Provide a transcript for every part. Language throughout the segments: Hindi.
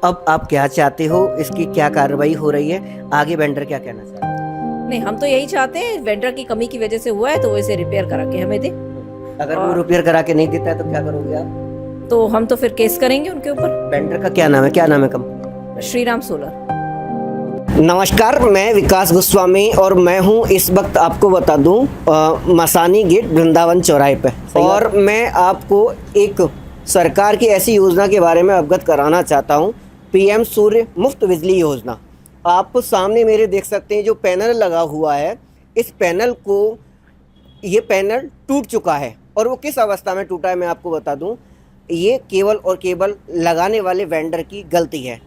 अब आप क्या चाहते हो, इसकी क्या कार्रवाई हो रही है, आगे वेंडर क्या कहना चाहते हैं? नहीं, हम तो यही चाहते हैं, वेंडर की कमी की वजह से हुआ है तो वो इसे रिपेयर करा के हमें दे। अगर वो रिपेयर करा के नहीं देता है तो क्या करोगे आप? तो हम तो फिर केस करेंगे उनके ऊपर। वेंडर का क्या नाम है, क्या नाम है कंपनी? श्रीराम सोलर। नमस्कार, मैं विकास गोस्वामी और मैं हूं इस वक्त आपको बता दूं मसानी गेट वृंदावन चौराहे पे, और मैं आपको एक सरकार की ऐसी योजना के बारे में अवगत कराना चाहता हूं, पीएम सूर्य मुफ्त बिजली योजना। आप सामने मेरे देख सकते हैं जो पैनल लगा हुआ है, इस पैनल को, ये पैनल टूट चुका है। और वो किस अवस्था में टूटा है मैं आपको बता दूं, ये केवल और केवल लगाने वाले वेंडर की गलती है।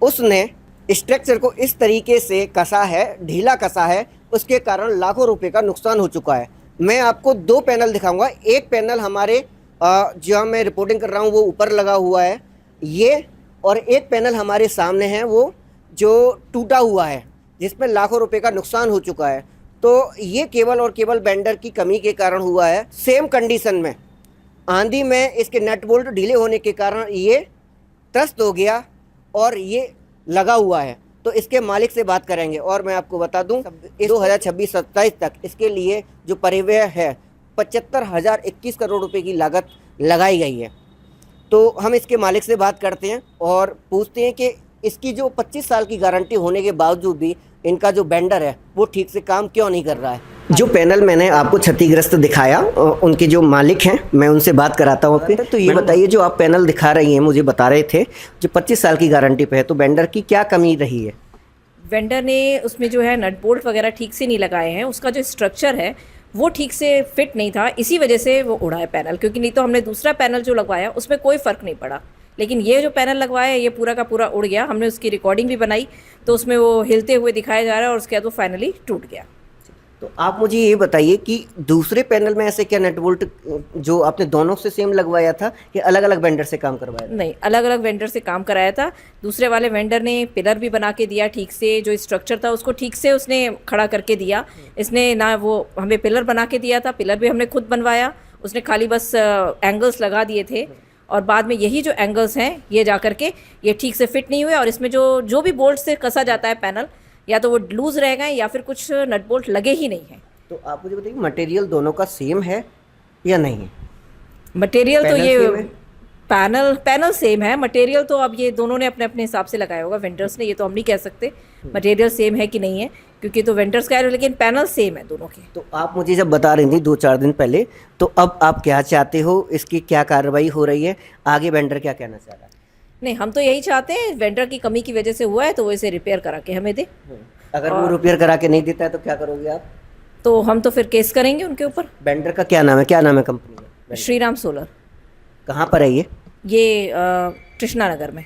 उसने स्ट्रक्चर को इस तरीके से कसा है, ढीला कसा है, उसके कारण लाखों रुपए का नुकसान हो चुका है। मैं आपको दो पैनल दिखाऊंगा। एक पैनल हमारे जो मैं रिपोर्टिंग कर रहा हूँ वो ऊपर लगा हुआ है ये, और एक पैनल हमारे सामने है वो जो टूटा हुआ है, जिसमें लाखों रुपए का नुकसान हो चुका है। तो ये केवल और केवल वेंडर की कमी के कारण हुआ है। सेम कंडीशन में आंधी में इसके नट बोल्ट ढीले होने के कारण ये त्रस्त हो गया और ये लगा हुआ है। तो इसके मालिक से बात करेंगे। और मैं आपको बता दूं 2026-27 तक इसके लिए जो परिव्यय है 75,021 करोड़ रुपए की लागत लगाई गई है। तो हम इसके मालिक से बात करते हैं और पूछते हैं कि इसकी जो 25 साल की गारंटी होने के बावजूद भी इनका जो वेंडर है वो ठीक से काम क्यों नहीं कर रहा है। जो पैनल मैंने आपको क्षतिग्रस्त दिखाया, उनके जो मालिक हैं मैं उनसे बात कराता हूँ आपके। तो ये बताइए, जो आप पैनल दिखा रही हैं, मुझे बता रहे थे जो 25 साल की गारंटी पे है, तो वेंडर की क्या कमी रही है? वेंडर ने उसमें जो है नट बोल्ट वगैरह ठीक से नहीं लगाए हैं, उसका जो स्ट्रक्चर है वो ठीक से फिट नहीं था, इसी वजह से वो उड़ा है पैनल। क्योंकि नहीं तो हमने दूसरा पैनल जो लगवाया उसमें कोई फ़र्क नहीं पड़ा, लेकिन ये जो पैनल लगवाया ये पूरा का पूरा उड़ गया। हमने उसकी रिकॉर्डिंग भी बनाई तो उसमें वो हिलते हुए दिखाया जा रहा है और उसके बाद वो फाइनली टूट गया। तो आप मुझे ये बताइए कि दूसरे पैनल में ऐसे क्या नट बोल्ट जो आपने दोनों से सेम लगवाया था कि अलग अलग वेंडर से काम करवाया था? नहीं, अलग अलग वेंडर से काम कराया था। दूसरे वाले वेंडर ने पिलर भी बना के दिया ठीक से, जो स्ट्रक्चर था उसको ठीक से उसने खड़ा करके दिया। इसने ना वो हमें पिलर बना के दिया था, पिलर भी हमने खुद बनवाया, उसने खाली बस एंगल्स लगा दिए थे। और बाद में यही जो एंगल्स हैं ये जा करके ये ठीक से फिट नहीं हुए, और इसमें जो भी बोल्ट से कसा जाता है पैनल, या तो वो लूज रह गए या फिर कुछ नट बोल्ट लगे ही नहीं हैं। तो आप मुझे बताइए, मटेरियल दोनों का सेम है या नहीं है? मटेरियल तो ये सेम है? पैनल सेम है, मटेरियल तो अब ये दोनों ने अपने अपने हिसाब से लगाया होगा वेंडर्स ने, ये तो हम नहीं कह सकते मटेरियल सेम है कि नहीं है, क्योंकि तो वेंडर्स कह रहे हैं, लेकिन पैनल सेम है दोनों के। तो आप मुझे जब बता रही थी 2-4 दिन पहले, तो अब आप क्या चाहते हो, इसकी क्या कार्रवाई हो रही है, आगे वेंडर क्या कहना चाह रहा है? नहीं, हम तो यही चाहते हैं, वेंडर की कमी की वजह से हुआ है तो वो इसे रिपेयर करा के हमें दे। अगर वो रिपेयर करा के नहीं देता है तो क्या करोगे आप? तो हम तो फिर केस करेंगे उनके ऊपर। वेंडर का क्या नाम है, क्या नाम है कंपनी का? श्रीराम सोलर। कहाँ पर है ये? ये कृष्णा नगर में।